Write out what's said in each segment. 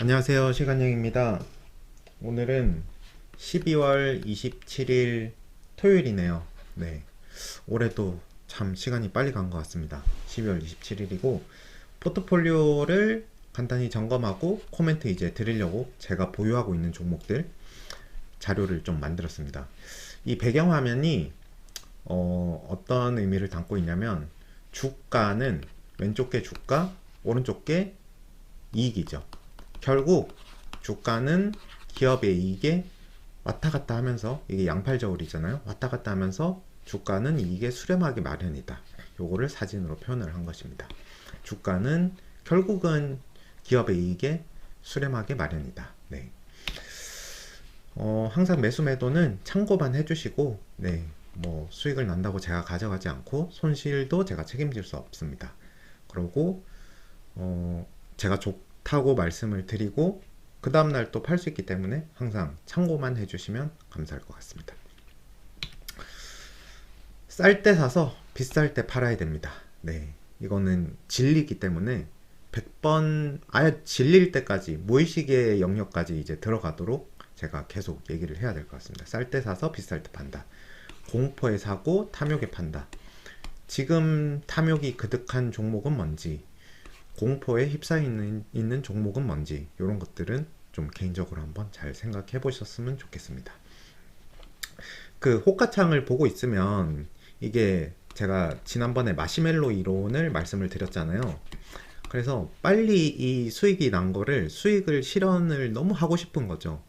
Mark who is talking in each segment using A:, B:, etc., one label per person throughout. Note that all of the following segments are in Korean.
A: 안녕하세요. 시간영입니다. 오늘은 12월 27일 토요일이네요. 네. 올해도 참 시간이 빨리 간 것 같습니다. 12월 27일이고, 포트폴리오를 간단히 점검하고 코멘트 이제 드리려고 제가 보유하고 있는 종목들 자료를 좀 만들었습니다. 이 배경화면이 어떤 의미를 담고 있냐면, 주가는 왼쪽 게 주가, 오른쪽 게 이익이죠. 결국 주가는 기업의 이익에 왔다 갔다 하면서, 이게 양팔저울이잖아요. 왔다 갔다 하면서 주가는 이익에 수렴하기 마련이다. 요거를 사진으로 표현을 한 것입니다. 주가는 결국은 기업의 이익에 수렴하기 마련이다. 네. 항상 매수 매도는 참고만 해주시고, 네. 뭐 수익을 난다고 제가 가져가지 않고 손실도 제가 책임질 수 없습니다. 그리고 제가 좋다고 말씀을 드리고 그 다음날 또 팔 수 있기 때문에 항상 참고만 해주시면 감사할 것 같습니다. 쌀 때 사서 비쌀 때 팔아야 됩니다. 네, 이거는 진리이기 때문에 100번 아예 질릴 때까지 무의식의 영역까지 이제 들어가도록 제가 계속 얘기를 해야 될 것 같습니다. 쌀 때 사서 비쌀 때 판다. 공포에 사고 탐욕에 판다. 지금 탐욕이 그득한 종목은 뭔지, 공포에 휩싸여 있는 종목은 뭔지, 이런 것들은 좀 개인적으로 한번 잘 생각해 보셨으면 좋겠습니다. 그 호가창을 보고 있으면, 이게 제가 지난번에 마시멜로 이론을 말씀을 드렸잖아요. 그래서 빨리 이 수익이 난 거를, 수익을 실현을 너무 하고 싶은 거죠.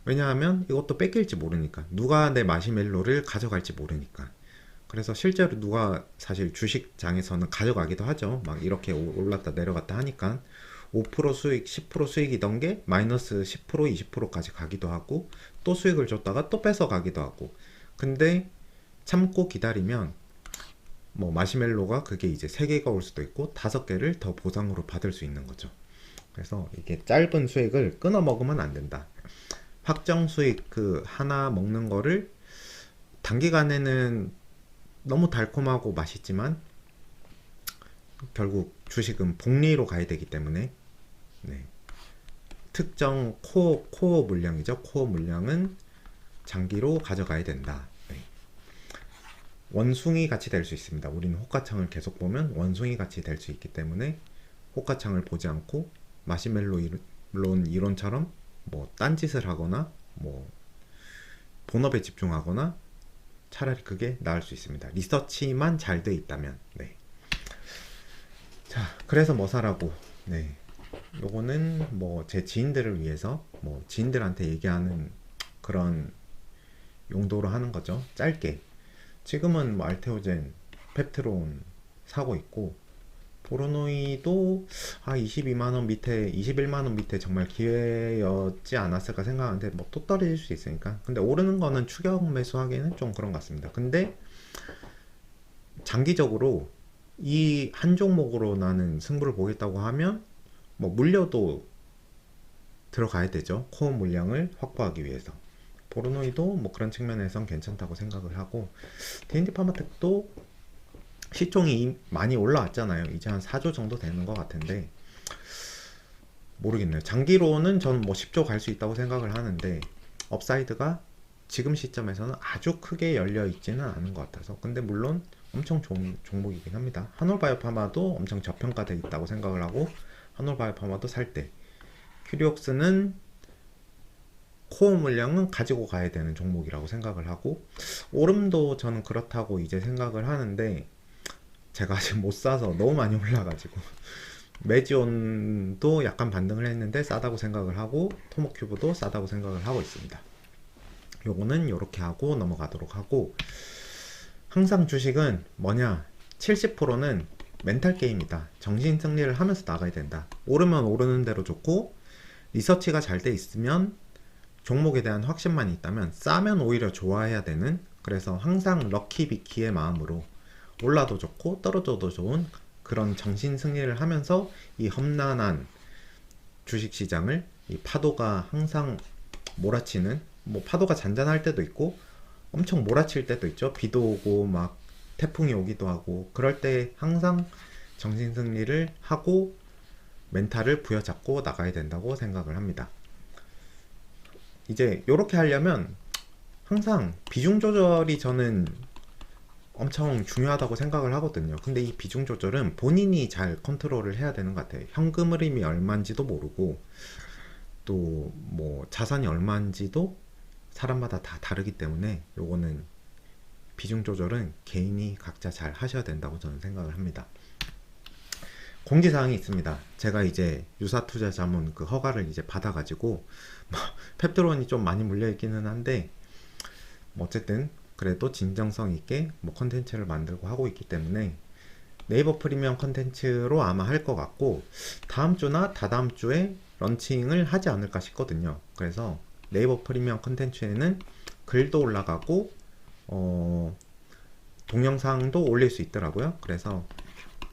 A: 왜냐하면 이것도 뺏길지 모르니까, 누가 내 마시멜로를 가져갈지 모르니까. 그래서 실제로 누가 사실 주식장에서는 가져가기도 하죠. 막 이렇게 올랐다 내려갔다 하니까 5% 수익, 10% 수익이던 게 마이너스 10%, 20%까지 가기도 하고, 또 수익을 줬다가 또 뺏어 가기도 하고. 근데 참고 기다리면 뭐 마시멜로가 그게 이제 3개가 올 수도 있고 5개를 더 보상으로 받을 수 있는 거죠. 그래서 이게 짧은 수익을 끊어 먹으면 안 된다. 확정 수익 그 하나 먹는 거를 단기간에는 너무 달콤하고 맛있지만 결국 주식은 복리로 가야 되기 때문에, 네. 특정 코어 물량이죠. 코어 물량은 장기로 가져가야 된다. 네. 원숭이 같이 될 수 있습니다. 우리는 호가창을 계속 보면 원숭이 같이 될 수 있기 때문에 호가창을 보지 않고 마시멜로 이론처럼 뭐 딴짓을 하거나 뭐 본업에 집중하거나, 차라리 그게 나을 수 있습니다. 리서치만 잘 돼 있다면. 네. 자, 그래서 뭐 사라고. 네. 요거는 뭐 제 지인들을 위해서, 뭐 지인들한테 얘기하는 그런 용도로 하는 거죠. 짧게. 지금은 뭐 알테오젠, 펩트론 사고 있고, 보로노이도 22만원 밑에, 21만원 밑에 정말 기회였지 않았을까 생각하는데 뭐 또 떨어질 수 있으니까. 근데 오르는 거는 추격 매수하기에는 좀 그런 것 같습니다. 근데 장기적으로 이 한 종목으로 나는 승부를 보겠다고 하면 뭐 물려도 들어가야 되죠. 코어 물량을 확보하기 위해서. 보르노이도 뭐 그런 측면에선 괜찮다고 생각을 하고, D&D 파마텍도 시총이 많이 올라왔잖아요. 이제 한 4조 정도 되는 것 같은데 모르겠네요. 장기로는 저는 뭐 10조 갈 수 있다고 생각을 하는데, 업사이드가 지금 시점에서는 아주 크게 열려 있지는 않은 것 같아서. 근데 물론 엄청 좋은 종목이긴 합니다. 한올바이오파마도 엄청 저평가되어 있다고 생각을 하고, 한올바이오파마도 살 때, 큐리옥스는 코어 물량은 가지고 가야 되는 종목이라고 생각을 하고, 오름도 저는 그렇다고 이제 생각을 하는데, 제가 아직 못 사서 너무 많이 올라가지고 매지온도 약간 반등을 했는데 싸다고 생각을 하고, 토모큐브도 싸다고 생각을 하고 있습니다. 요거는 요렇게 하고 넘어가도록 하고, 항상 주식은 뭐냐, 70%는 멘탈 게임이다. 정신 승리를 하면서 나가야 된다. 오르면 오르는 대로 좋고, 리서치가 잘 돼 있으면, 종목에 대한 확신만 있다면 싸면 오히려 좋아해야 되는, 그래서 항상 럭키비키의 마음으로 올라도 좋고 떨어져도 좋은 그런 정신 승리를 하면서 이 험난한 주식시장을, 이 파도가 항상 몰아치는, 뭐 파도가 잔잔할 때도 있고 엄청 몰아칠 때도 있죠. 비도 오고 막 태풍이 오기도 하고, 그럴 때 항상 정신 승리를 하고 멘탈을 부여잡고 나가야 된다고 생각을 합니다. 이제 이렇게 하려면 항상 비중 조절이 저는 엄청 중요하다고 생각을 하거든요. 근데 이 비중 조절은 본인이 잘 컨트롤을 해야 되는 것 같아요. 현금 흐름이 얼마인지도 모르고 또 뭐 자산이 얼마인지도 사람마다 다 다르기 때문에 요거는 비중 조절은 개인이 각자 잘 하셔야 된다고 저는 생각을 합니다. 공지사항이 있습니다. 제가 이제 유사투자자문 그 허가를 이제 받아가지고 뭐 펩트론이 좀 많이 물려있기는 한데 뭐 어쨌든 그래도 진정성 있게 뭐 컨텐츠를 만들고 하고 있기 때문에 네이버 프리미엄 컨텐츠로 아마 할 것 같고 다음 주나 다다음 주에 런칭을 하지 않을까 싶거든요. 그래서 네이버 프리미엄 컨텐츠에는 글도 올라가고 동영상도 올릴 수 있더라고요. 그래서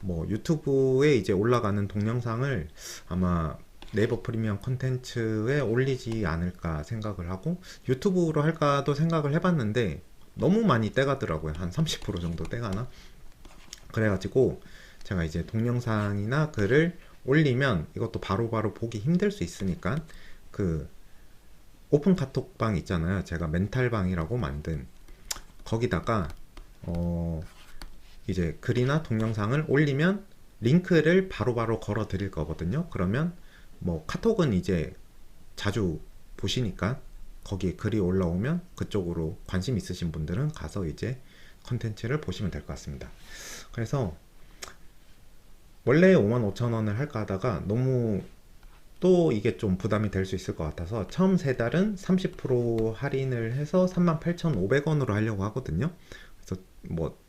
A: 뭐 유튜브에 이제 올라가는 동영상을 아마 네이버 프리미엄 컨텐츠에 올리지 않을까 생각을 하고 유튜브로 할까도 생각을 해봤는데 너무 많이 떼가더라고요. 한 30% 정도 떼가나? 그래가지고 제가 이제 동영상이나 글을 올리면 이것도 바로바로 보기 힘들 수 있으니까 그 오픈 카톡방 있잖아요. 제가 멘탈방이라고 만든 거기다가 이제 글이나 동영상을 올리면 링크를 바로바로 걸어 드릴 거거든요. 그러면 뭐 카톡은 이제 자주 보시니까 거기에 글이 올라오면 그쪽으로 관심 있으신 분들은 가서 이제 컨텐츠를 보시면 될 것 같습니다. 그래서 원래 55,000원을 할까 하다가 너무 또 이게 좀 부담이 될 수 있을 것 같아서 처음 세 달은 30% 할인을 해서 38,500원으로 하려고 하거든요. 그래서 뭐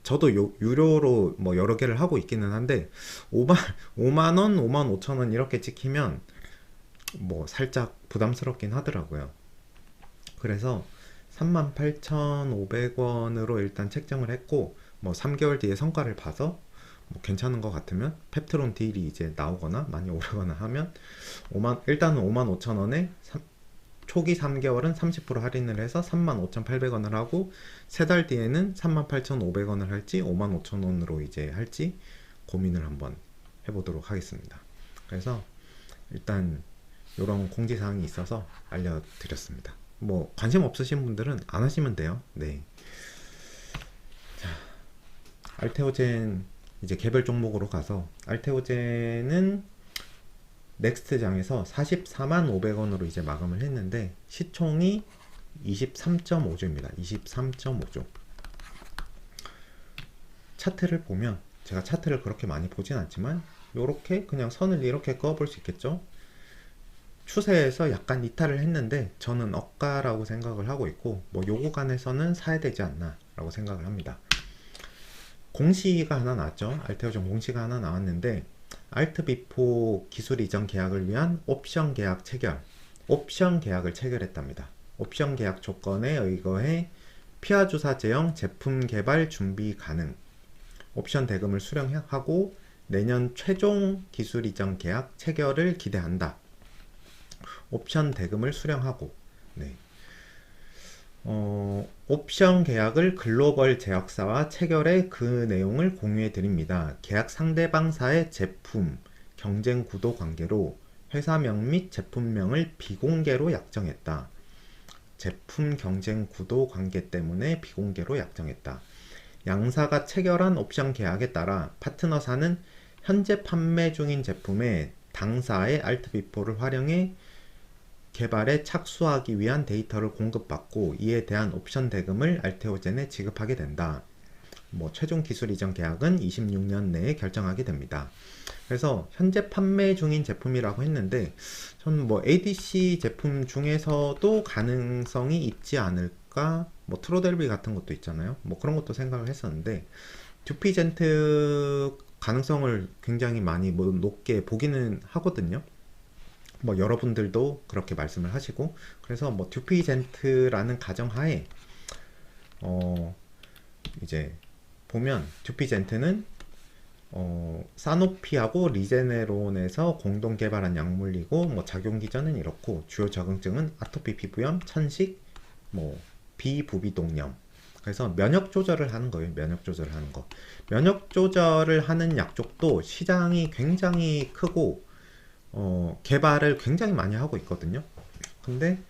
A: 저도 유료로 뭐 여러 개를 하고 있기는 한데 5만원, 55,000원 이렇게 찍히면 뭐 살짝 부담스럽긴 하더라고요. 그래서 38,500원으로 일단 책정을 했고 뭐 3개월 뒤에 성과를 봐서 뭐 괜찮은 것 같으면 펩트론 딜이 이제 나오거나 많이 오르거나 하면 일단은 55,000원에 초기 3개월은 30% 할인을 해서 35,800원을 하고 3달 뒤에는 38,500원을 할지 55,000원으로 이제 할지 고민을 한번 해보도록 하겠습니다. 그래서 일단 이런 공지사항이 있어서 알려드렸습니다. 뭐 관심 없으신 분들은 안 하시면 돼요. 네. 자, 알테오젠 이제 개별 종목으로 가서 알테오젠은 넥스트장에서 44만 500원으로 이제 마감을 했는데 시총이 23.5조입니다. 23.5조. 차트를 보면 제가 차트를 그렇게 많이 보진 않지만 요렇게 그냥 선을 이렇게 그어볼 수 있겠죠. 추세에서 약간 이탈을 했는데 저는 억가라고 생각을 하고 있고 뭐 요 구간에서는 사야 되지 않나 라고 생각을 합니다. 공시가 하나 나왔죠. 알테오젠 공시가 하나 나왔는데 알트비포 기술 이전 계약을 위한 옵션 계약 체결, 옵션 계약을 체결했답니다. 옵션 계약 조건에 의거해 피하 주사 제형 제품 개발 준비 가능, 옵션 대금을 수령하고 내년 최종 기술 이전 계약 체결을 기대한다. 옵션 대금을 수령하고, 네. 옵션 계약을 글로벌 제약사와 체결해 그 내용을 공유해 드립니다. 계약 상대방사의 제품, 경쟁 구도 관계로 회사명 및 제품명을 비공개로 약정했다. 제품 경쟁 구도 관계 때문에 비공개로 약정했다. 양사가 체결한 옵션 계약에 따라 파트너사는 현재 판매 중인 제품에 당사의 알트비포를 활용해 개발에 착수하기 위한 데이터를 공급받고 이에 대한 옵션 대금을 알테오젠에 지급하게 된다. 뭐 최종 기술 이전 계약은 26년 내에 결정하게 됩니다. 그래서 현재 판매 중인 제품이라고 했는데 저는 뭐 ADC 제품 중에서도 가능성이 있지 않을까? 뭐 트로델비 같은 것도 있잖아요. 뭐 그런 것도 생각을 했었는데 듀피젠트 가능성을 굉장히 많이 뭐 높게 보기는 하거든요. 뭐 여러분들도 그렇게 말씀을 하시고 그래서 뭐 듀피젠트라는 가정하에 이제 보면 듀피젠트는 사노피하고 리제네론에서 공동 개발한 약물이고 뭐 작용 기전은 이렇고 주요 적응증은 아토피 피부염, 천식, 뭐 비부비동염 그래서 면역 조절을 하는 거예요. 면역 조절을 하는 거. 면역 조절을 하는 약쪽도 시장이 굉장히 크고 개발을 굉장히 많이 하고 있거든요. 근데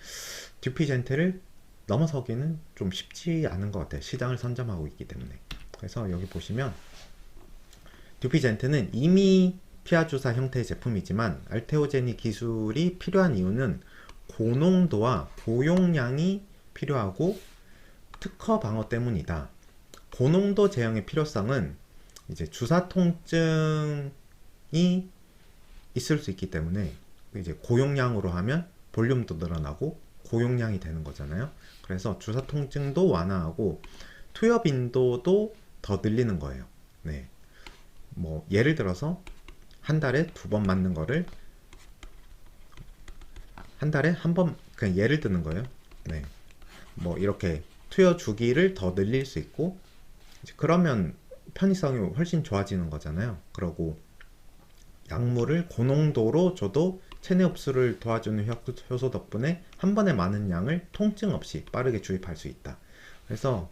A: 듀피젠트를 넘어서기는 좀 쉽지 않은 것 같아요. 시장을 선점하고 있기 때문에. 그래서 여기 보시면 듀피젠트는 이미 피하 주사 형태의 제품이지만 알테오제닉 기술이 필요한 이유는 고농도와 고용량이 필요하고 특허 방어 때문이다. 고농도 제형의 필요성은 이제 주사 통증이 있을 수 있기 때문에 이제 고용량으로 하면 볼륨도 늘어나고 고용량이 되는 거잖아요. 그래서 주사 통증도 완화하고 투여 빈도도 더 늘리는 거예요. 네. 뭐 예를 들어서 한 달에 2번 맞는 거를 한 달에 한 번, 그냥 예를 드는 거예요. 네. 뭐 이렇게 투여 주기를 더 늘릴 수 있고 그러면 편의성이 훨씬 좋아지는 거잖아요. 그러고 약물을 고농도로 줘도 체내 흡수를 도와주는 효소 덕분에 한 번에 많은 양을 통증 없이 빠르게 주입할 수 있다. 그래서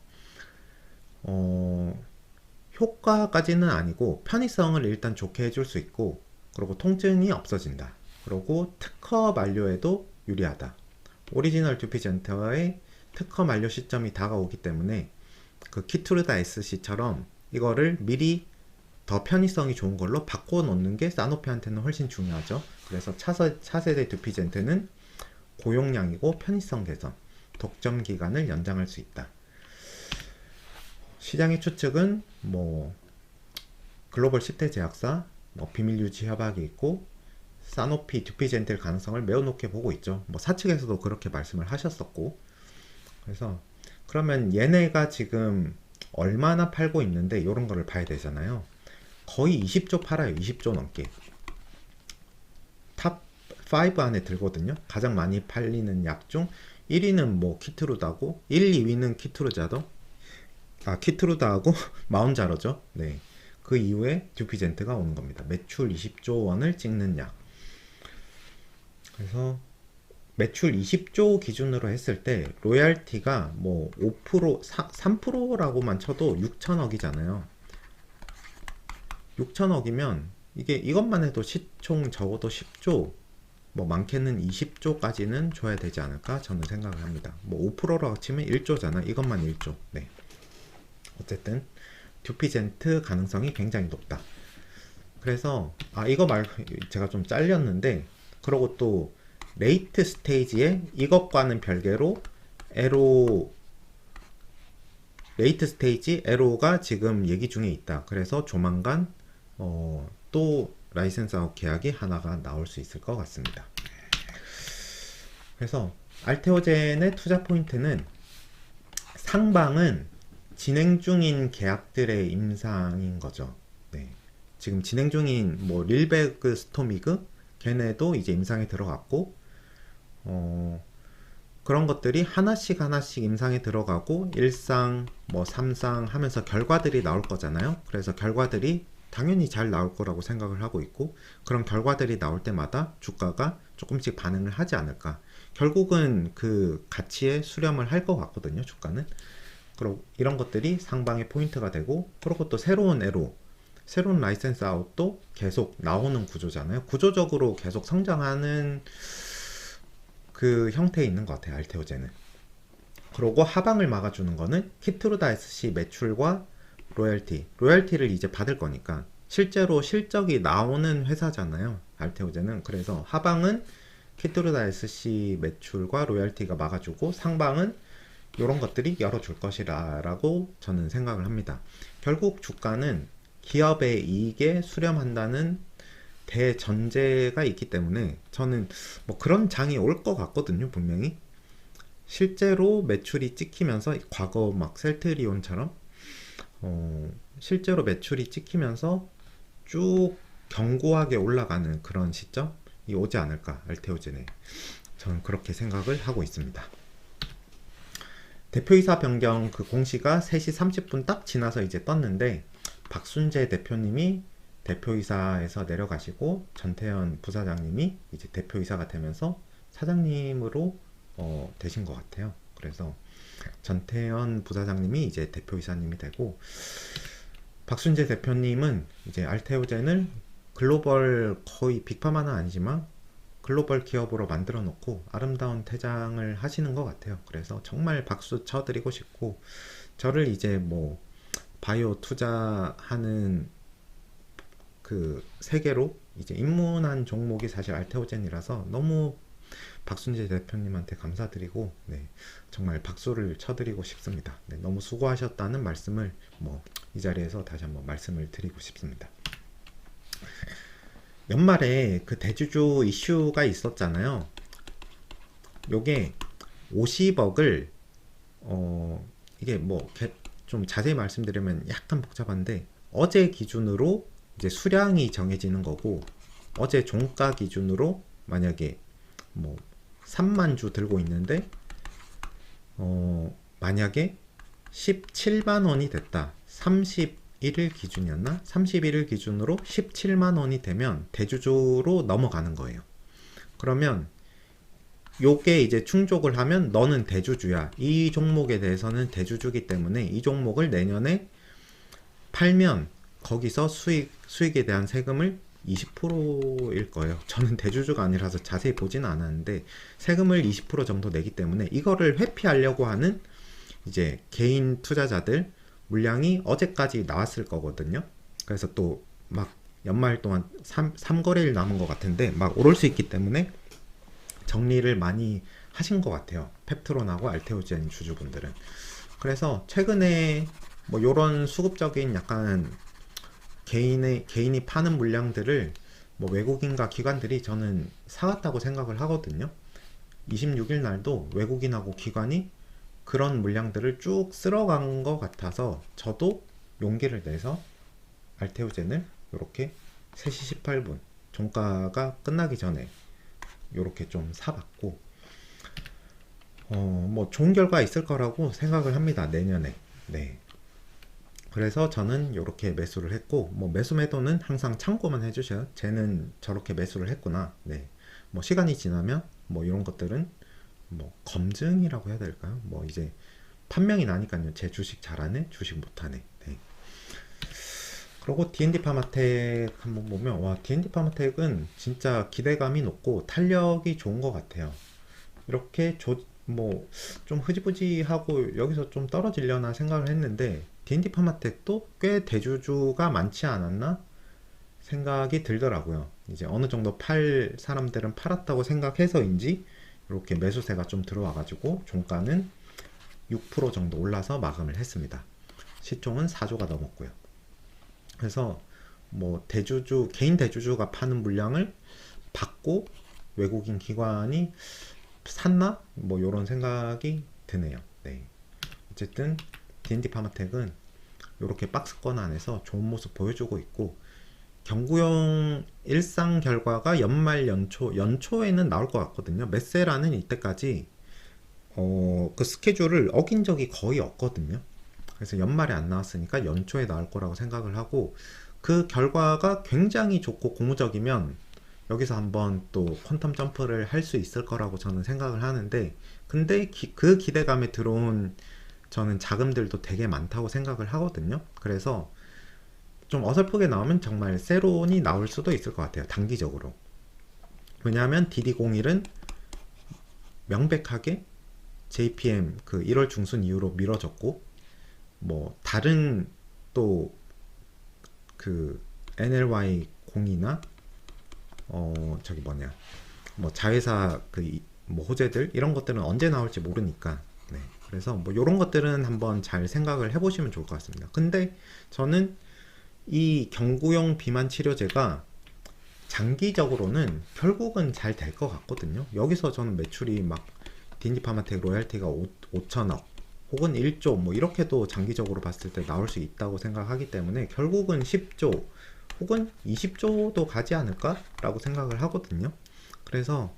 A: 효과까지는 아니고 편의성을 일단 좋게 해줄 수 있고 그리고 통증이 없어진다. 그리고 특허 만료에도 유리하다. 오리지널 듀피젠터의 특허 만료 시점이 다가오기 때문에 그 키투르다 SC처럼 이거를 미리 더 편의성이 좋은 걸로 바꿔놓는 게 사노피한테는 훨씬 중요하죠. 그래서 차세대 듀피젠트는 고용량이고 편의성 개선, 독점 기간을 연장할 수 있다. 시장의 추측은 뭐 글로벌 10대 제약사, 뭐 비밀 유지 협약이 있고 사노피 듀피젠트의 가능성을 매우 높게 보고 있죠. 뭐 사측에서도 그렇게 말씀을 하셨었고 그래서 그러면 얘네가 지금 얼마나 팔고 있는데 이런 거를 봐야 되잖아요. 거의 20조 팔아요. 20조 넘게. 탑 5 안에 들거든요. 가장 많이 팔리는 약 중 1위는 뭐 키트루다고 1, 2위는 키트루다하고 마운자로죠. 네. 그 이후에 듀피젠트가 오는 겁니다. 매출 20조 원을 찍는 약. 그래서 매출 20조 기준으로 했을 때 로얄티가 뭐 5%, 3%라고만 쳐도 6천억이잖아요. 6천억이면 이것만 해도 시총 적어도 10조, 뭐 많게는 20조까지는 줘야 되지 않을까 저는 생각을 합니다. 뭐 5%라고 치면 1조잖아. 이것만 1조. 네. 어쨌든 듀피젠트 가능성이 굉장히 높다. 그래서 이거 제가 좀 잘렸는데 그리고 또 레이트 스테이지에 이것과는 별개로 레이트 스테이지 에로가 지금 얘기 중에 있다. 그래서 조만간 또 라이센스 아웃 계약이 하나가 나올 수 있을 것 같습니다. 그래서 알테오젠의 투자 포인트는 상방은 진행 중인 계약들의 임상인 거죠. 네. 지금 진행 중인 뭐 릴베그 스토미그 걔네도 이제 임상에 들어갔고 그런 것들이 하나씩 임상에 들어가고 1상 뭐 3상 하면서 결과들이 나올 거잖아요. 그래서 결과들이 당연히 잘 나올 거라고 생각을 하고 있고 그런 결과들이 나올 때마다 주가가 조금씩 반응을 하지 않을까. 결국은 그 가치에 수렴을 할 것 같거든요. 주가는. 그리고 이런 것들이 상방의 포인트가 되고 그리고 또 새로운 라이센스 아웃도 계속 나오는 구조잖아요. 구조적으로 계속 성장하는 그 형태에 있는 것 같아요. 알테오젠은. 그리고 하방을 막아주는 거는 키트루다 SC 매출과 로열티를 이제 받을 거니까 실제로 실적이 나오는 회사잖아요. 알테오젠은. 그래서 하방은 키트루다 SC 매출과 로열티가 막아주고 상방은 이런 것들이 열어줄 것이라고 저는 생각을 합니다. 결국 주가는 기업의 이익에 수렴한다는 대전제가 있기 때문에 저는 뭐 그런 장이 올 것 같거든요. 분명히 실제로 매출이 찍히면서 과거 막 셀트리온처럼 실제로 매출이 찍히면서 쭉 견고하게 올라가는 그런 시점이 오지 않을까. 알테오젠에 저는 그렇게 생각을 하고 있습니다. 대표이사 변경 그 공시가 3시 30분 딱 지나서 이제 떴는데 박순재 대표님이 대표이사에서 내려가시고 전태현 부사장님이 이제 대표이사가 되면서 사장님으로 되신 것 같아요. 그래서 전태현 부사장님이 이제 대표이사님이 되고, 박순재 대표님은 이제 알테오젠을 글로벌, 거의 빅파마는 아니지만 글로벌 기업으로 만들어 놓고 아름다운 퇴장을 하시는 것 같아요. 그래서 정말 박수 쳐드리고 싶고, 저를 이제 뭐 바이오 투자하는 그 세계로 이제 입문한 종목이 사실 알테오젠이라서 너무 박순재 대표님한테 감사드리고, 네, 정말 박수를 쳐드리고 싶습니다. 네, 너무 수고하셨다는 말씀을 뭐 이 자리에서 다시 한번 말씀을 드리고 싶습니다. 연말에 그 대주주 이슈가 있었잖아요. 요게 50억을 이게 뭐 좀 자세히 말씀드리면 약간 복잡한데, 어제 기준으로 이제 수량이 정해지는 거고, 어제 종가 기준으로 만약에 뭐 3만 주 들고 있는데 만약에 17만 원이 됐다. 31일 기준이었나? 31일 기준으로 17만 원이 되면 대주주로 넘어가는 거예요. 그러면 요게 이제 충족을 하면 너는 대주주야. 이 종목에 대해서는 대주주기 때문에 이 종목을 내년에 팔면 거기서 수익에 대한 세금을 20%일 거예요. 저는 대주주가 아니라서 자세히 보지는 않았는데 세금을 20% 정도 내기 때문에 이거를 회피하려고 하는 이제 개인 투자자들 물량이 어제까지 나왔을 거거든요. 그래서 또 막 연말 동안 3거래일 남은 것 같은데 막 오를 수 있기 때문에 정리를 많이 하신 것 같아요. 펩트론하고 알테오젠 주주분들은. 그래서 최근에 뭐 요런 수급적인 약간 개인이 파는 물량들을 뭐 외국인과 기관들이 저는 사왔다고 생각을 하거든요. 26일 날도 외국인하고 기관이 그런 물량들을 쭉 쓸어간 것 같아서 저도 용기를 내서 알테오젠을 이렇게 3시 18분 종가가 끝나기 전에 이렇게 좀 사봤고, 뭐 좋은 결과 있을 거라고 생각을 합니다. 내년에. 네. 그래서 저는 이렇게 매수를 했고, 뭐 매수 매도는 항상 참고만 해주셔요. 쟤는 저렇게 매수를 했구나. 네. 뭐 시간이 지나면 뭐 이런 것들은 뭐 검증이라고 해야 될까요? 뭐 이제 판명이 나니까요. 제 주식 잘하네, 주식 못하네. 네. 그리고 D&D 파마텍 한번 보면, 와, D&D 파마텍은 진짜 기대감이 높고 탄력이 좋은 것 같아요. 이렇게 뭐 좀 흐지부지하고 여기서 좀 떨어지려나 생각을 했는데 D&D 파마텍도 꽤 대주주가 많지 않았나 생각이 들더라고요. 이제 어느 정도 팔 사람들은 팔았다고 생각해서인지 이렇게 매수세가 좀 들어와 가지고 종가는 6% 정도 올라서 마감을 했습니다. 시총은 4조가 넘었고요. 그래서 뭐 개인 대주주가 파는 물량을 받고 외국인 기관이 샀나? 뭐 이런 생각이 드네요. 네. 어쨌든 D&D 파마텍은 이렇게 박스권 안에서 좋은 모습 보여주고 있고, 경구용 일상 결과가 연초에는 나올 것 같거든요. 메세라는 이때까지 그 스케줄을 어긴 적이 거의 없거든요. 그래서 연말에 안 나왔으니까 연초에 나올 거라고 생각을 하고, 그 결과가 굉장히 좋고 고무적이면 여기서 한번 또 퀀텀 점프를 할 수 있을 거라고 저는 생각을 하는데, 근데 그 기대감에 들어온 저는 자금들도 되게 많다고 생각을 하거든요. 그래서 좀 어설프게 나오면 정말 세론이 나올 수도 있을 것 같아요. 단기적으로. 왜냐하면 DD01은 명백하게 JPM 그 1월 중순 이후로 미뤄졌고, 뭐 다른 또 그 NLY02나 저기 뭐냐, 뭐 자회사 뭐 호재들 이런 것들은 언제 나올지 모르니까. 네. 그래서 뭐 이런 것들은 한번 잘 생각을 해보시면 좋을 것 같습니다. 근데 저는 이 경구용 비만 치료제가 장기적으로는 결국은 잘 될 것 같거든요. 여기서 저는 매출이 막 D&D 파마텍 로열티가 5천억 혹은 1조 뭐 이렇게도 장기적으로 봤을 때 나올 수 있다고 생각하기 때문에 결국은 10조 혹은 20조도 가지 않을까 라고 생각을 하거든요. 그래서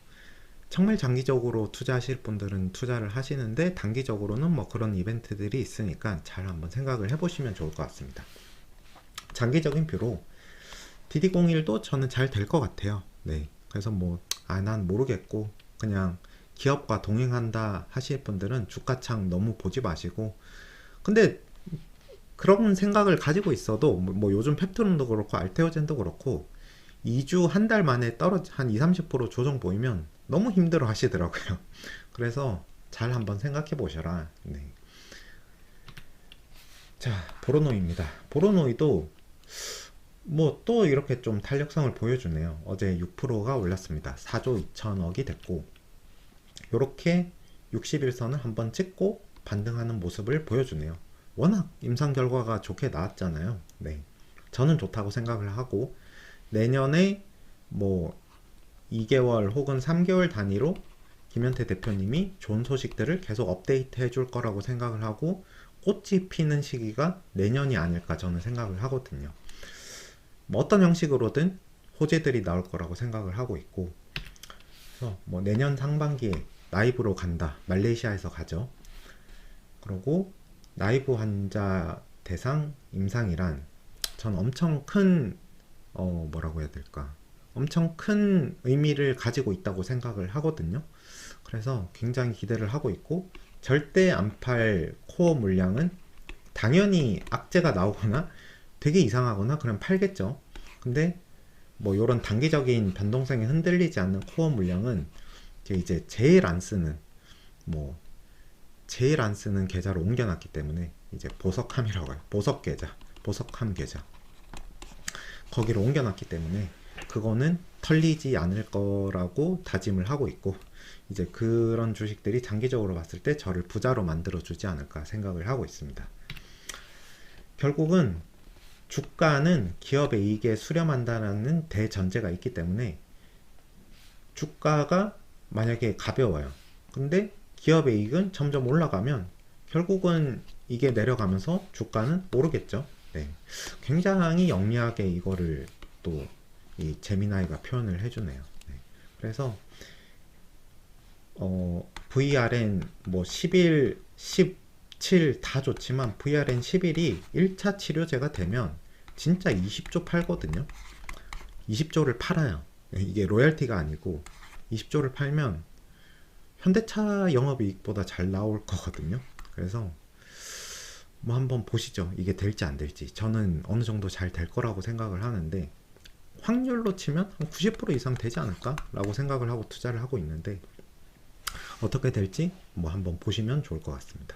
A: 정말 장기적으로 투자하실 분들은 투자를 하시는데, 단기적으로는 뭐 그런 이벤트들이 있으니까 잘 한번 생각을 해보시면 좋을 것 같습니다. 장기적인 뷰로 DD01도 저는 잘 될 것 같아요. 네. 그래서 뭐 난 모르겠고 그냥 기업과 동행한다 하실 분들은 주가창 너무 보지 마시고, 근데 그런 생각을 가지고 있어도 뭐 요즘 펩트론도 그렇고 알테오젠도 그렇고 2주 한 달 만에 한 2-30% 조정 보이면 너무 힘들어 하시더라고요. 그래서 잘 한번 생각해 보셔라. 네. 자, 보로노입니다. 보로노이도 뭐 또 이렇게 좀 탄력성을 보여주네요. 어제 6%가 올랐습니다. 4조 2천억이 됐고, 이렇게 60일선을 한번 찍고 반등하는 모습을 보여주네요. 워낙 임상 결과가 좋게 나왔잖아요. 네. 저는 좋다고 생각을 하고, 내년에 뭐 2개월 혹은 3개월 단위로 김현태 대표님이 좋은 소식들을 계속 업데이트 해줄 거라고 생각을 하고, 꽃이 피는 시기가 내년이 아닐까 저는 생각을 하거든요. 뭐 어떤 형식으로든 호재들이 나올 거라고 생각을 하고 있고, 그래서 뭐 내년 상반기에 나이브로 간다. 말레이시아에서 가죠. 그리고 나이브 환자 대상 임상이란 전 엄청 큰 뭐라고 해야 될까? 엄청 큰 의미를 가지고 있다고 생각을 하거든요. 그래서 굉장히 기대를 하고 있고, 절대 안 팔 코어 물량은 당연히 악재가 나오거나 되게 이상하거나 그럼 팔겠죠. 근데 뭐 이런 단기적인 변동성이 흔들리지 않는 코어 물량은 이제 제일 안 쓰는 계좌로 옮겨놨기 때문에 이제 보석함이라고 해요. 보석 계좌, 보석함 계좌. 거기로 옮겨놨기 때문에 그거는 털리지 않을 거라고 다짐을 하고 있고, 이제 그런 주식들이 장기적으로 봤을 때 저를 부자로 만들어주지 않을까 생각을 하고 있습니다. 결국은 주가는 기업의 이익에 수렴한다는 대전제가 있기 때문에 주가가 만약에 가벼워요. 근데 기업의 이익은 점점 올라가면 결국은 이게 내려가면서 주가는 오르겠죠. 네. 굉장히 영리하게 이거를 또 이 제미나이가 표현을 해주네요. 네. 그래서 VRN 뭐 11, 17 다 좋지만 VRN 11이 1차 치료제가 되면 진짜 20조 팔거든요. 20조를 팔아요. 이게 로열티가 아니고 20조를 팔면 현대차 영업이익보다 잘 나올 거거든요. 그래서 뭐 한번 보시죠. 이게 될지 안 될지. 저는 어느 정도 잘 될 거라고 생각을 하는데, 확률로 치면 한 90% 이상 되지 않을까? 라고 생각을 하고 투자를 하고 있는데, 어떻게 될지 뭐 한번 보시면 좋을 것 같습니다.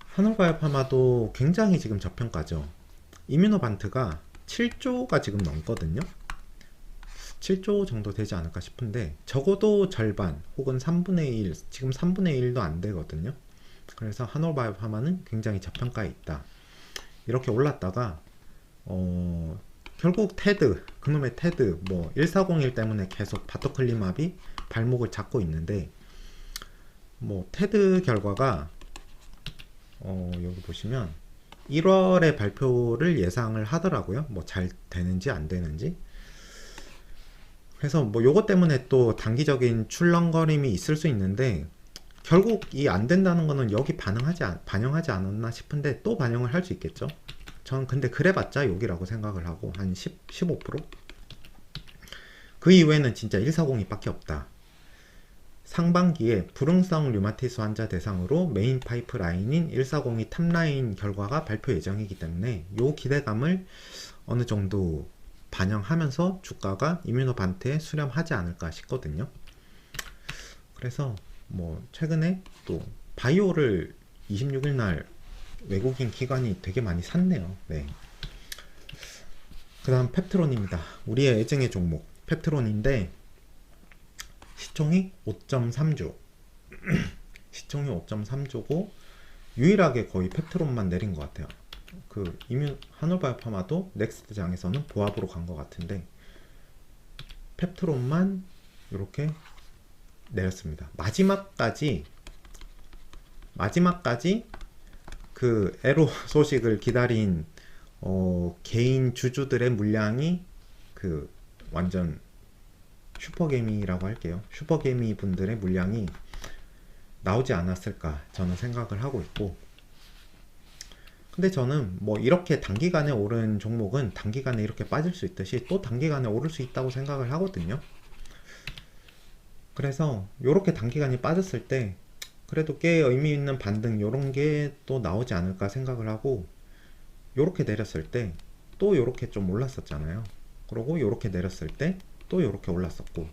A: 한올바이오파마도 굉장히 지금 저평가죠. 이뮤노반트가 7조가 지금 넘거든요. 7조 정도 되지 않을까 싶은데, 적어도 절반 혹은 3분의 1, 지금 3분의 1도 안 되거든요. 그래서 한올바이오파마는 굉장히 저평가에 있다. 이렇게 올랐다가 결국 테드, 그놈의 테드 뭐 1401 때문에 계속 바토클리맙이 발목을 잡고 있는데, 뭐 테드 결과가 여기 보시면 1월에 발표를 예상을 하더라고요. 뭐 잘 되는지 안 되는지. 그래서 뭐 요것 때문에 또 단기적인 출렁거림이 있을 수 있는데, 결국 이 안 된다는 거는 여기 반영하지 않았나 싶은데 또 반영을 할 수 있겠죠. 전 근데 그래봤자 여기라고 생각을 하고 한 15%? 그 이외에는 진짜 140이 밖에 없다. 상반기에 불응성 류마티스 환자 대상으로 메인 파이프라인인 140이 탑라인 결과가 발표 예정이기 때문에 요 기대감을 어느 정도 반영하면서 주가가 이뮤노반트에 수렴하지 않을까 싶거든요. 그래서 뭐 최근에 또 바이오를 26일 날 외국인 기관이 되게 많이 샀네요. 네. 그 다음 펩트론입니다. 우리의 애증의 종목 펩트론인데 시총이 5.3조 시총이 5.3조고 유일하게 거의 펩트론만 내린 것 같아요. 그 한올바이오파마도 넥스트 장에서는 보합으로 간 것 같은데 펩트론만 이렇게 내렸습니다. 마지막까지 그 에로 소식을 기다린 개인 주주들의 물량이 그 완전 슈퍼개미라고 할게요. 슈퍼개미 분들의 물량이 나오지 않았을까 저는 생각을 하고 있고, 근데 저는 뭐 이렇게 단기간에 오른 종목은 단기간에 이렇게 빠질 수 있듯이 또 단기간에 오를 수 있다고 생각을 하거든요. 그래서 요렇게 단기간이 빠졌을 때 그래도 꽤 의미 있는 반등 요런 게 또 나오지 않을까 생각을 하고, 요렇게 내렸을 때 또 요렇게 좀 올랐었잖아요. 그리고 요렇게 내렸을 때 또 요렇게 올랐었고,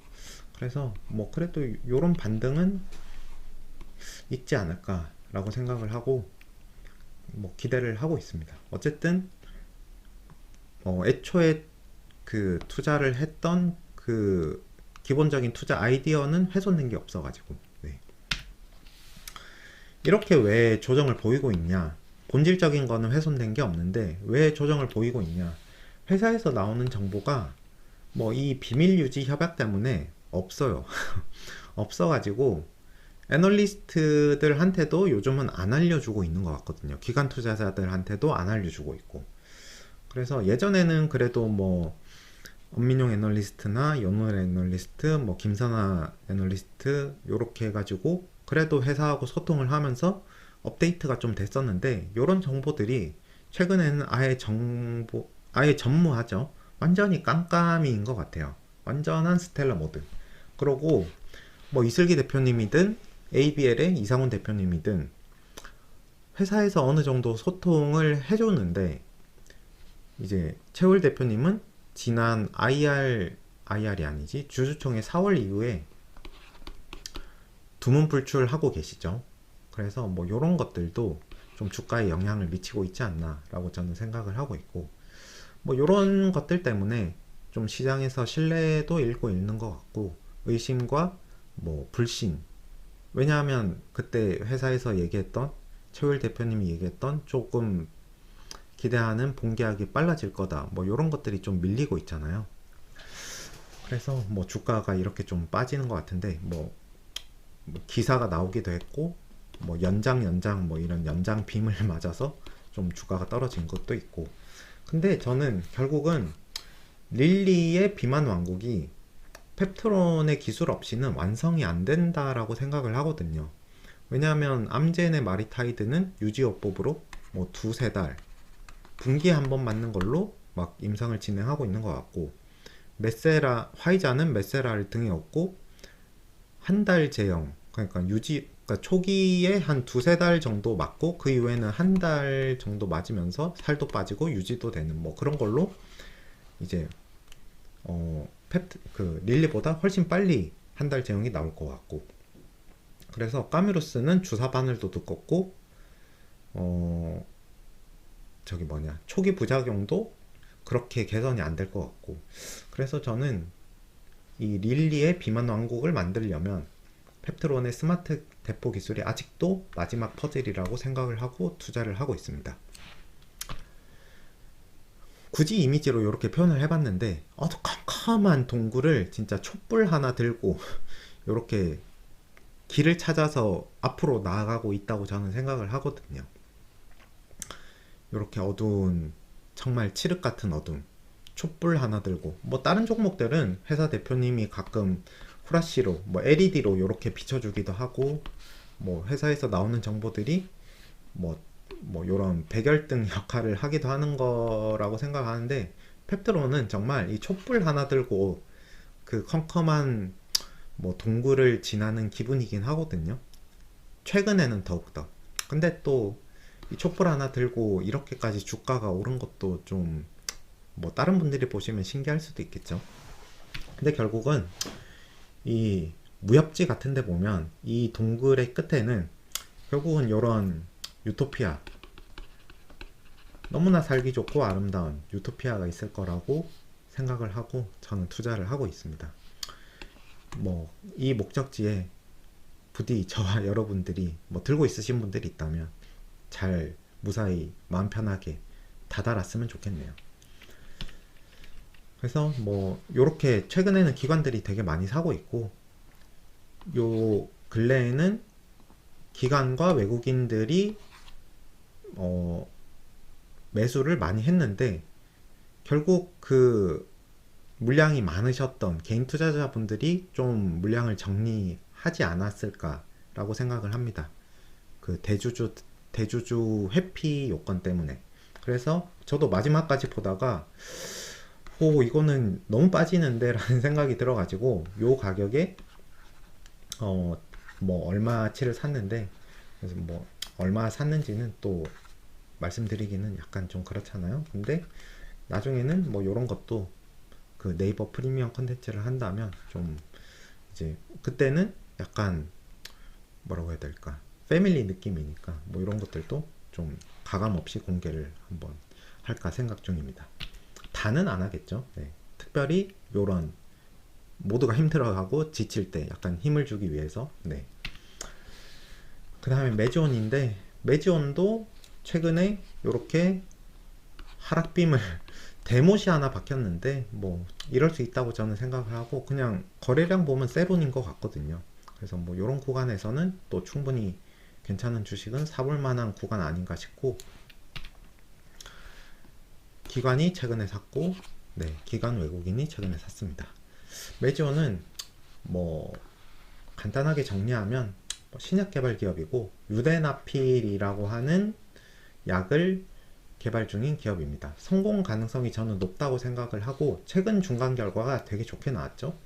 A: 그래서 뭐 그래도 요런 반등은 있지 않을까 라고 생각을 하고 뭐 기대를 하고 있습니다. 어쨌든 애초에 그 투자를 했던 그 기본적인 투자 아이디어는 훼손된 게 없어가지고, 네. 이렇게 왜 조정을 보이고 있냐? 본질적인 거는 훼손된 게 없는데 왜 조정을 보이고 있냐? 회사에서 나오는 정보가 뭐 이 비밀 유지 협약 때문에 없어요. 없어가지고 애널리스트들한테도 요즘은 안 알려주고 있는 것 같거든요. 기관 투자자들한테도 안 알려주고 있고. 그래서 예전에는 그래도 뭐 엄민용 애널리스트나 연우엘 애널리스트, 뭐 김선아 애널리스트 요렇게 해가지고 그래도 회사하고 소통을 하면서 업데이트가 좀 됐었는데, 요런 정보들이 최근에는 아예 전무하죠. 완전히 깜깜이인 것 같아요. 완전한 스텔라 모드. 그러고 뭐 이슬기 대표님이든 ABL의 이상훈 대표님이든 회사에서 어느 정도 소통을 해줬는데, 이제 최울 대표님은 지난 IR이 아니지 주주총회 4월 이후에 두문불출하고 계시죠. 그래서 뭐 이런 것들도 좀 주가에 영향을 미치고 있지 않나 라고 저는 생각을 하고 있고, 뭐 이런 것들 때문에 좀 시장에서 신뢰도 잃고 있는 것 같고, 의심과 뭐 불신, 왜냐하면 그때 회사에서 얘기했던 최울 대표님이 얘기했던 조금 기대하는 본계약이 빨라질 거다, 뭐 이런 것들이 좀 밀리고 있잖아요. 그래서 뭐 주가가 이렇게 좀 빠지는 것 같은데, 뭐 기사가 나오기도 했고 뭐 연장 뭐 이런 연장 빔을 맞아서 좀 주가가 떨어진 것도 있고. 근데 저는 결국은 릴리의 비만 왕국이 펩트론의 기술 없이는 완성이 안 된다라고 생각을 하거든요. 왜냐하면 암젠의 마리타이드는 유지요법으로 뭐 두세 달 분기에 한 번 맞는 걸로 막 임상을 진행하고 있는 것 같고, 화이자는 메세라를 등에 업고 한 달 제형, 그러니까 그러니까 초기에 한 두세 달 정도 맞고 그 이후에는 한 달 정도 맞으면서 살도 빠지고 유지도 되는 뭐 그런 걸로 이제 그 릴리보다 훨씬 빨리 한 달 제형이 나올 것 같고, 그래서 까미루스는 주사 바늘도 두껍고 저기 뭐냐 초기 부작용도 그렇게 개선이 안 될 것 같고, 그래서 저는 이 릴리의 비만 왕국을 만들려면 펩트론의 스마트 대포 기술이 아직도 마지막 퍼즐이라고 생각을 하고 투자를 하고 있습니다. 굳이 이미지로 이렇게 표현을 해봤는데 어두컴컴한 동굴을 진짜 촛불 하나 들고 이렇게 길을 찾아서 앞으로 나아가고 있다고 저는 생각을 하거든요. 이렇게 어두운, 정말 칠흑 같은 어둠, 촛불 하나 들고, 뭐 다른 종목들은 회사 대표님이 가끔 후라시로 뭐 LED로 이렇게 비춰주기도 하고, 뭐 회사에서 나오는 정보들이 뭐 이런 백열등 역할을 하기도 하는 거라고 생각하는데, 펩트론은 정말 이 촛불 하나 들고 그 컴컴한 뭐 동굴을 지나는 기분이긴 하거든요. 최근에는 더욱더. 근데 또 이 촛불 하나 들고 이렇게까지 주가가 오른 것도 좀 뭐 다른 분들이 보시면 신기할 수도 있겠죠. 근데 결국은 이 무협지 같은 데 보면 이 동굴의 끝에는 결국은 이런 유토피아, 너무나 살기 좋고 아름다운 유토피아가 있을 거라고 생각을 하고 저는 투자를 하고 있습니다. 뭐 이 목적지에 부디 저와 여러분들이 뭐 들고 있으신 분들이 있다면 잘 무사히 마음 편하게 다다랐으면 좋겠네요. 그래서 뭐 요렇게 최근에는 기관들이 되게 많이 사고 있고, 요 근래에는 기관과 외국인들이 매수를 많이 했는데, 결국 그 물량이 많으셨던 개인 투자자분들이 좀 물량을 정리하지 않았을까라고 생각을 합니다. 그 대주주 회피 요건 때문에. 그래서 저도 마지막까지 보다가 이거는 너무 빠지는데 라는 생각이 들어가지고 요 가격에 어, 뭐 얼마치를 샀는데, 그래서 뭐 얼마 샀는지는 또 말씀드리기는 약간 좀 그렇잖아요. 근데 나중에는 뭐 이런 것도 그 네이버 프리미엄 컨텐츠를 한다면 좀 이제 그때는 약간 뭐라고 해야 될까, 패밀리 느낌이니까 뭐 이런 것들도 좀 가감 없이 공개를 한번 할까 생각 중입니다. 다는 안 하겠죠. 네. 특별히 요런 모두가 힘들어하고 지칠 때 약간 힘을 주기 위해서. 네. 그 다음에 매지온인데, 매지온도 최근에 이렇게 하락빔을 대못이 하나 박혔는데 뭐 이럴 수 있다고 저는 생각을 하고, 그냥 거래량 보면 세론인 것 같거든요. 그래서 뭐 이런 구간에서는 또 충분히 괜찮은 주식은 사볼 만한 구간 아닌가 싶고, 기관이 최근에 샀고, 네, 기관 외국인이 최근에 샀습니다. 매지온은 뭐 간단하게 정리하면 신약 개발 기업이고, 유대나필이라고 하는 약을 개발 중인 기업입니다. 성공 가능성이 저는 높다고 생각을 하고, 최근 중간 결과가 되게 좋게 나왔죠.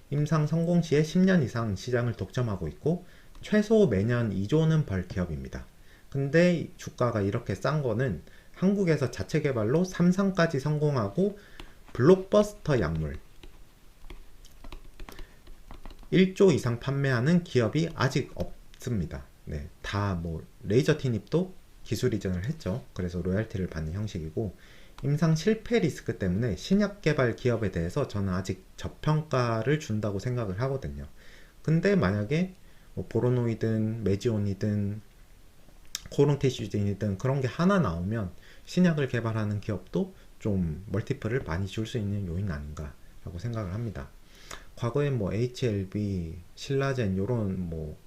A: 임상 성공 시에 10년 이상 시장을 독점하고 있고, 최소 매년 2조는 벌 기업입니다. 근데 주가가 이렇게 싼 거는 한국에서 자체 개발로 3상까지 성공하고 블록버스터 약물 1조 이상 판매하는 기업이 아직 없습니다. 네, 다 뭐 레이저 티닙도 기술 이전을 했죠. 그래서 로열티를 받는 형식이고, 임상 실패 리스크 때문에 신약 개발 기업에 대해서 저는 아직 저평가를 준다고 생각을 하거든요. 근데 만약에 뭐 보로노이든 메지온이든 코롱테시진이든 그런 게 하나 나오면 신약을 개발하는 기업도 좀 멀티플을 많이 줄 수 있는 요인 아닌가라고 생각을 합니다. 과거에 뭐 HLB, 신라젠 요런 뭐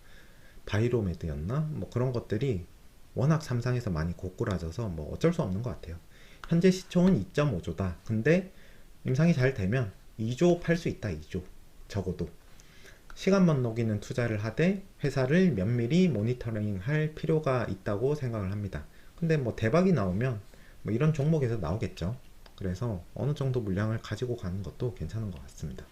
A: 바이로메드였나? 뭐 그런 것들이 워낙 삼상에서 많이 고꾸라져서 뭐 어쩔 수 없는 것 같아요. 현재 시총은 2.5조다. 근데 임상이 잘 되면 2조 팔 수 있다. 2조. 적어도. 시간만 녹이는 투자를 하되 회사를 면밀히 모니터링 할 필요가 있다고 생각을 합니다. 근데 뭐 대박이 나오면 뭐 이런 종목에서 나오겠죠. 그래서 어느 정도 물량을 가지고 가는 것도 괜찮은 것 같습니다.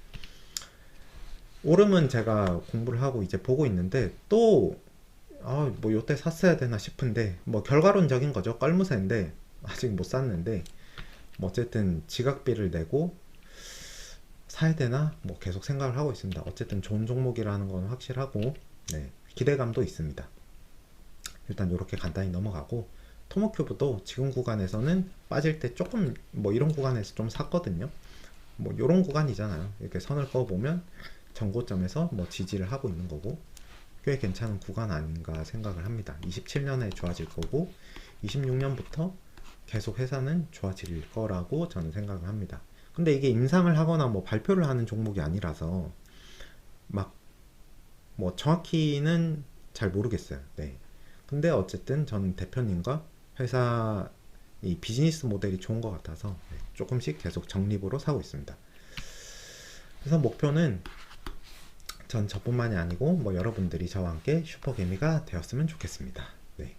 A: 오름은 제가 공부를 하고 이제 보고 있는데, 또 뭐 요때 샀어야 되나 싶은데, 뭐 결과론적인 거죠. 껄무새인데 아직 못 샀는데, 뭐 어쨌든 지각비를 내고 사야 되나 뭐 계속 생각을 하고 있습니다. 어쨌든 좋은 종목이라는 건 확실하고, 네, 기대감도 있습니다. 일단 이렇게 간단히 넘어가고, 토모큐브도 지금 구간에서는 빠질 때 조금 뭐 이런 구간에서 좀 샀거든요. 뭐 이런 구간이잖아요. 이렇게 선을 그어보면 전고점에서 뭐 지지를 하고 있는 거고, 꽤 괜찮은 구간 아닌가 생각을 합니다. 27년에 좋아질 거고 26년부터 계속 회사는 좋아질 거라고 저는 생각을 합니다. 근데 이게 임상을 하거나 뭐 발표를 하는 종목이 아니라서 막 뭐 정확히는 잘 모르겠어요. 네. 근데 어쨌든 저는 대표님과 회사 이 비즈니스 모델이 좋은 것 같아서 조금씩 계속 적립으로 사고 있습니다. 그래서 목표는 전 저뿐만이 아니고 뭐 여러분들이 저와 함께 슈퍼개미가 되었으면 좋겠습니다. 네.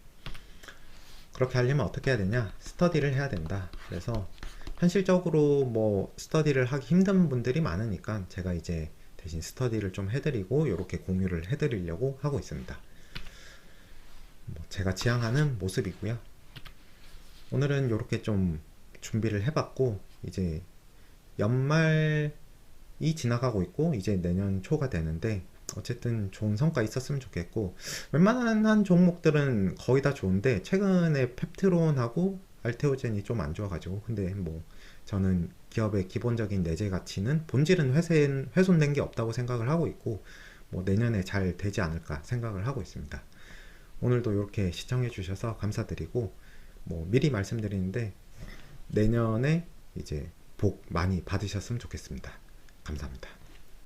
A: 그렇게 하려면 어떻게 해야 되냐? 스터디를 해야 된다. 그래서 현실적으로 뭐 스터디를 하기 힘든 분들이 많으니까 제가 이제 대신 스터디를 좀 해드리고 이렇게 공유를 해드리려고 하고 있습니다. 뭐 제가 지향하는 모습이고요. 오늘은 이렇게 좀 준비를 해봤고, 이제 연말이 지나가고 있고 이제 내년 초가 되는데, 어쨌든 좋은 성과 있었으면 좋겠고, 웬만한 종목들은 거의 다 좋은데 최근에 펩트론하고 알테오젠이 좀 안 좋아가지고, 근데 뭐 저는 기업의 기본적인 내재 가치는 본질은 훼손된 게 없다고 생각을 하고 있고, 뭐 내년에 잘 되지 않을까 생각을 하고 있습니다. 오늘도 이렇게 시청해 주셔서 감사드리고, 뭐 미리 말씀드리는데 내년에 이제 복 많이 받으셨으면 좋겠습니다. 감사합니다.